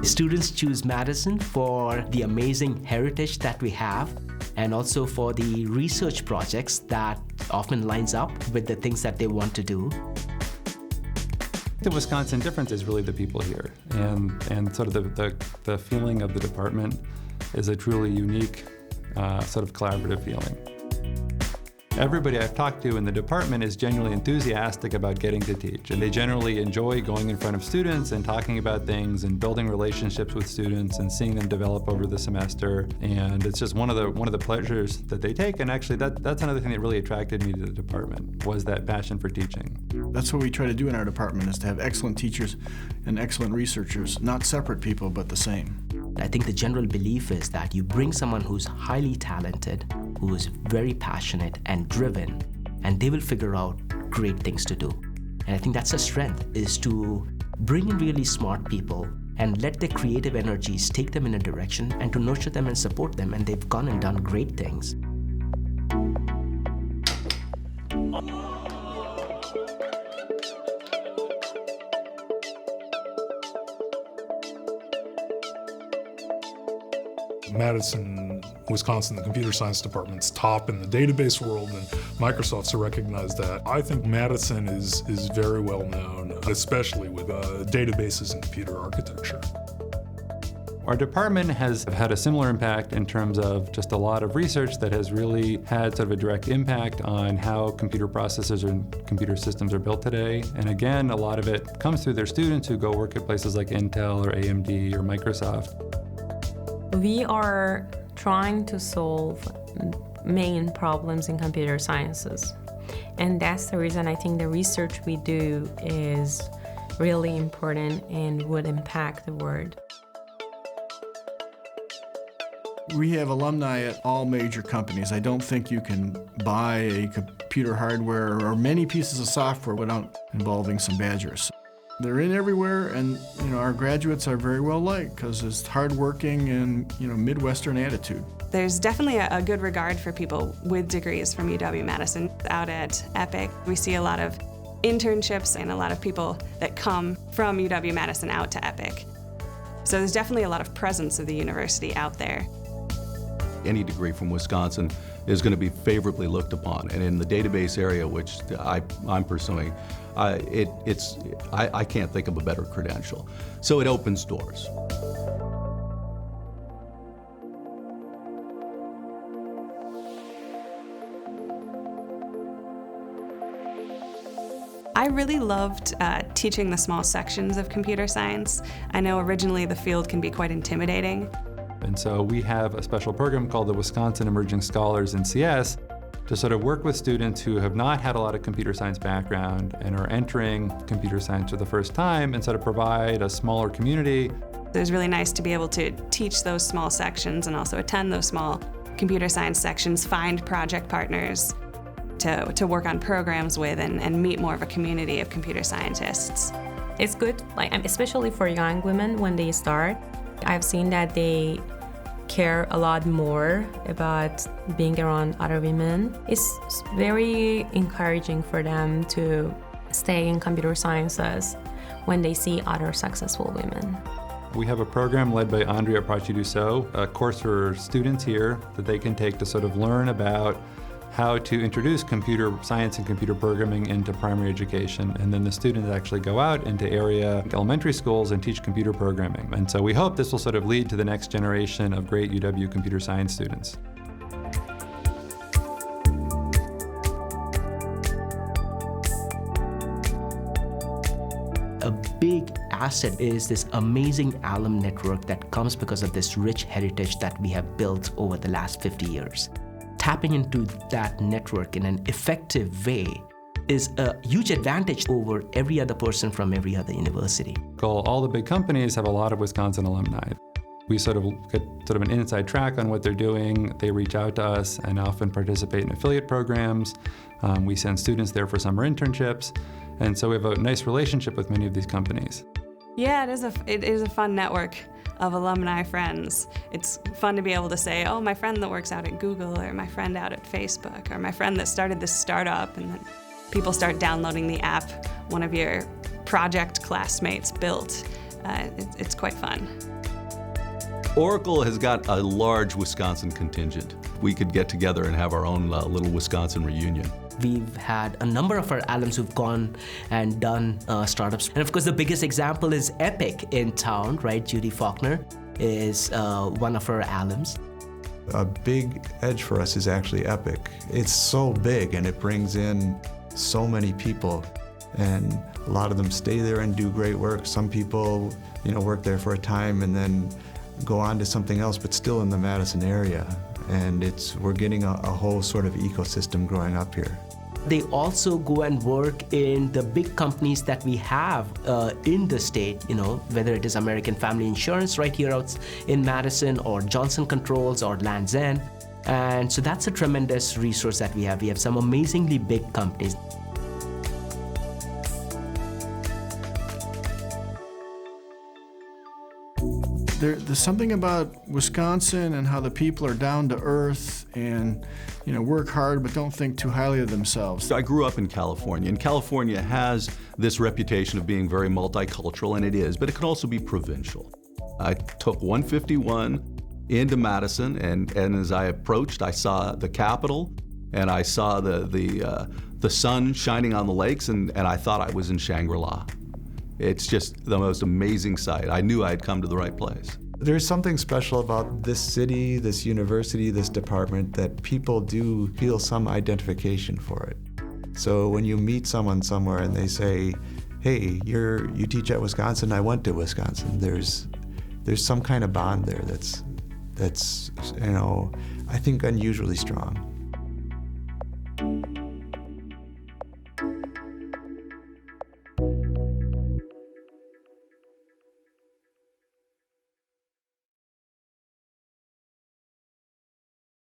Students choose Madison for the amazing heritage that we have and also for the research projects that often lines up with the things that they want to do. The Wisconsin difference is really the people here, and sort of the feeling of the department is a truly unique sort of collaborative feeling. Everybody I've talked to in the department is genuinely enthusiastic about getting to teach, and they generally enjoy going in front of students and talking about things and building relationships with students and seeing them develop over the semester. And it's just one of the pleasures that they take. And actually, that's another thing that really attracted me to the department, was that passion for teaching. That's what we try to do in our department, is to have excellent teachers and excellent researchers, not separate people, but the same. I think the general belief is that you bring someone who's highly talented, who is very passionate and driven, and they will figure out great things to do. And I think that's a strength, is to bring in really smart people and let their creative energies take them in a direction and to nurture them and support them, and they've gone and done great things. Madison, Wisconsin, the computer science department's top in the database world, and Microsoft's recognized that. I think Madison is very well known, especially with databases and computer architecture. Our department has had a similar impact in terms of just a lot of research that has really had sort of a direct impact on how computer processors and computer systems are built today. And again, a lot of it comes through their students who go work at places like Intel or AMD or Microsoft. We are trying to solve main problems in computer sciences. And that's the reason I think the research we do is really important and would impact the world. We have alumni at all major companies. I don't think you can buy a computer hardware or many pieces of software without involving some badgers. They're in everywhere, and our graduates are very well liked because it's hardworking and Midwestern attitude. There's definitely a good regard for people with degrees from UW-Madison. Out at EPIC, we see a lot of internships and a lot of people that come from UW-Madison out to EPIC. So there's definitely a lot of presence of the university out there. Any degree from Wisconsin is going to be favorably looked upon, and in the database area, which I'm pursuing, I can't think of a better credential. So it opens doors. I really loved teaching the small sections of computer science. I know originally the field can be quite intimidating. And so we have a special program called the Wisconsin Emerging Scholars in CS to sort of work with students who have not had a lot of computer science background and are entering computer science for the first time, and sort of provide a smaller community. It was really nice to be able to teach those small sections and also attend those small computer science sections, find project partners to work on programs with, and meet more of a community of computer scientists. It's good, especially for young women when they start. I've seen that they care a lot more about being around other women. It's very encouraging for them to stay in computer sciences when they see other successful women. We have a program led by Andrea Prachi-Dussault, a course for students here that they can take to sort of learn about how to introduce computer science and computer programming into primary education, and then the students actually go out into area elementary schools and teach computer programming. And so we hope this will sort of lead to the next generation of great UW computer science students. A big asset is this amazing alum network that comes because of this rich heritage that we have built over the last 50 years. Tapping into that network in an effective way is a huge advantage over every other person from every other university. All the big companies have a lot of Wisconsin alumni. We sort of get sort of an inside track on what they're doing. They reach out to us and often participate in affiliate programs. We send students there for summer internships. And so we have a nice relationship with many of these companies. Yeah, it is a fun network of alumni friends. It's fun to be able to say, oh, my friend that works out at Google, or my friend out at Facebook, or my friend that started this startup, and then people start downloading the app one of your project classmates built. It's quite fun. Oracle has got a large Wisconsin contingent. We could get together and have our own little Wisconsin reunion. We've had a number of our alums who've gone and done startups. And of course, the biggest example is Epic in town, right? Judy Faulkner is one of our alums. A big edge for us is actually Epic. It's so big and it brings in so many people, and a lot of them stay there and do great work. Some people, work there for a time and then go on to something else, but still in the Madison area. And we're getting a whole sort of ecosystem growing up here. They also go and work in the big companies that we have in the state, whether it is American Family Insurance right here out in Madison, or Johnson Controls, or Land's End. And so that's a tremendous resource that we have. We have some amazingly big companies. There's something about Wisconsin and how the people are down to earth and, work hard but don't think too highly of themselves. I grew up in California, and California has this reputation of being very multicultural, and it is, but it can also be provincial. I took 151 into Madison, and as I approached, I saw the Capitol, and I saw the sun shining on the lakes, and I thought I was in Shangri-La. It's just the most amazing sight. I knew I had come to the right place. There's something special about this city, this university, this department, that people do feel some identification for it. So when you meet someone somewhere and they say, hey, you teach at Wisconsin, I went to Wisconsin, there's some kind of bond there that's I think unusually strong.